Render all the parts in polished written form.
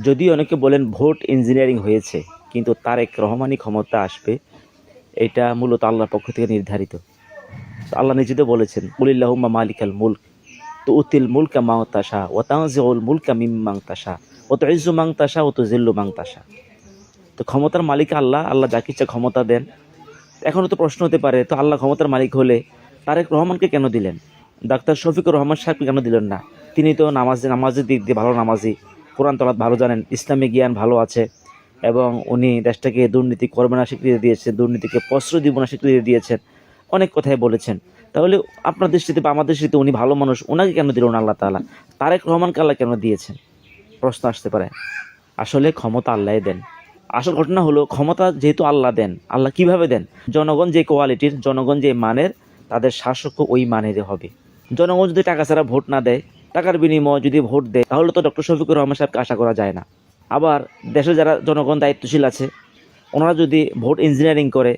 যদিও অনেকে বলেন ভোট ইঞ্জিনিয়ারিং হয়েছে, কিন্তু তারেক রহমানই ক্ষমতা আসবে, এটা মূলত আল্লাহর পক্ষ থেকে নির্ধারিত। তো আল্লাহ নিজে তো বলেছেন, কুলিল্লাহুম্মা মালিকাল মুলক তুতিল মুলকা মান তাশা ওয়া তানজিউল মুলকা মিম্মান তাশা ওয়া তুইজ্জু মান তাশা ওয়া তুযিল্লু মান তাশা। তো ক্ষমতার মালিক আল্লাহ, আল্লাহ যাকে ইচ্ছা ক্ষমতা দেন। এখনও তো প্রশ্ন হতে পারে, তো আল্লাহ ক্ষমতার মালিক হলে তারেক রহমানকে কেন দিলেন, ডাক্তার শফিকুর রহমান সাহেবকে কেন দিলেন না? তিনি তো নামাজের দিক দিয়ে ভালো নামাজি, কোরআন তলাত ভালো জানেন, ইসলামী জ্ঞান ভালো আছে, এবং উনি দেশটাকে দুর্নীতি করবে না স্বীকৃতি দিয়েছেন, দুর্নীতিকে প্রশ্রয় দিব না স্বীকৃতি দিয়েছেন, অনেক কথাই বলেছেন। তাহলে আপনার দৃষ্টিতে বা আমাদের দৃষ্টিতে উনি ভালো মানুষ, ওনাকে কেন দিলেন আল্লাহ তাআলা? তারেক রহমানকে আল্লাহ কেন দিয়েছেন? প্রশ্ন আসতে পারে। আসলে ক্ষমতা আল্লাহ দেন। আসল ঘটনা হলো, ক্ষমতা যেহেতু আল্লাহ দেন, আল্লাহ কিভাবে দেন? জনগণ যে কোয়ালিটির, জনগণ যে মানের, তাদের শাসকও ওই মানেরই হবে। জনগণ যদি টাকা ছাড়া ভোট না দেয়, টাকার বিনিময়ে যদি ভোট দেয়, তাহলে তো ডক্টর শফিকুর রহমান সাহেবকে আশা করা যায় না। আবার দেশে যারা জনগণ দায়িত্বশীল আছে, ওনারা যদি ভোট ইঞ্জিনিয়ারিং করে,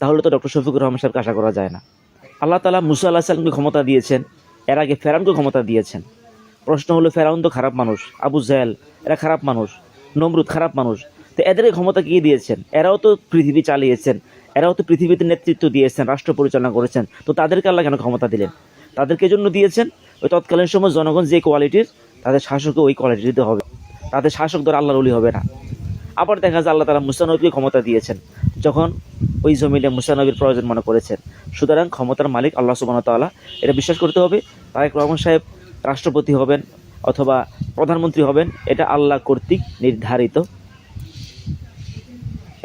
তাহলে তো ডক্টর শফিকুর রহমান সাহেবকে আশা করা যায় না। আল্লাহ তাআলা মুসা আলাইহিস সালামকে ক্ষমতা দিয়েছেন, এর আগে ফেরাউনকে ক্ষমতা দিয়েছেন। প্রশ্ন হলো, ফেরাউন তো খারাপ মানুষ, আবু জাহেল এরা খারাপ মানুষ, নমরুদ খারাপ মানুষ, তো এদেরকে ক্ষমতা কে দিয়েছেন? এরাও তো পৃথিবী চালিয়েছেন, এরাও তো পৃথিবীতে নেতৃত্ব দিয়েছেন, রাষ্ট্র পরিচালনা করেছেন, তো তাদেরকে আল্লাহ কেন ক্ষমতা দিলেন? তাদেরকে জন্য দিয়েছেন, ওই তৎকালীন সময় জনগণ যে কোয়ালিটির, তাদের শাসকও ওই কোয়ালিটি দিতে হবে, তাদের শাসক ধরে আল্লাহর ওলি হবে না। আবার দেখা যায় আল্লাহ তাআলা মুসা নবীকে ক্ষমতা দিয়েছেন, যখন ওই জমিনে মুসা নবীর প্রয়োজন মনে করেছেন। সুতরাং ক্ষমতার মালিক আল্লাহ সুবহানাহু ওয়া তাআলা, এটা বিশ্বাস করতে হবে। তারেক রহমান সাহেব রাষ্ট্রপতি হবেন অথবা প্রধানমন্ত্রী হবেন, এটা আল্লাহ কর্তৃক নির্ধারিত,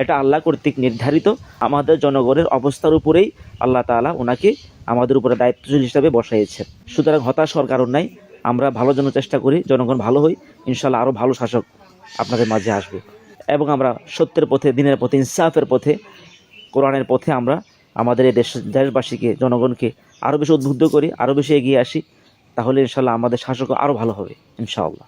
এটা আল্লাহ কর্তৃক নির্ধারিত। আমাদের জনগণের অবস্থার উপরেই আল্লাহ তাআলা ওনাকে আমাদের উপরে দায়িত্বশীল হিসাবে বসাইয়েছেন। সুতরাং হতাশ হওয়ার কারণ নাই, আমরা ভালোর জন্য চেষ্টা করি, জনগণ ভালো হই, ইনশাআল্লাহ আরও ভালো শাসক আপনাদের মাঝে আসবে, এবং আমরা সত্যের পথে, দিনের পথে, ইনসাফের পথে, কোরআনের পথে আমরা আমাদের এই দেশবাসীকে, জনগণকে আরও বেশি উদ্বুদ্ধ করি, আরও বেশি এগিয়ে আসি, তাহলে ইনশাআল্লাহ আমাদের শাসক আরও ভালো হবে ইনশাআল্লাহ।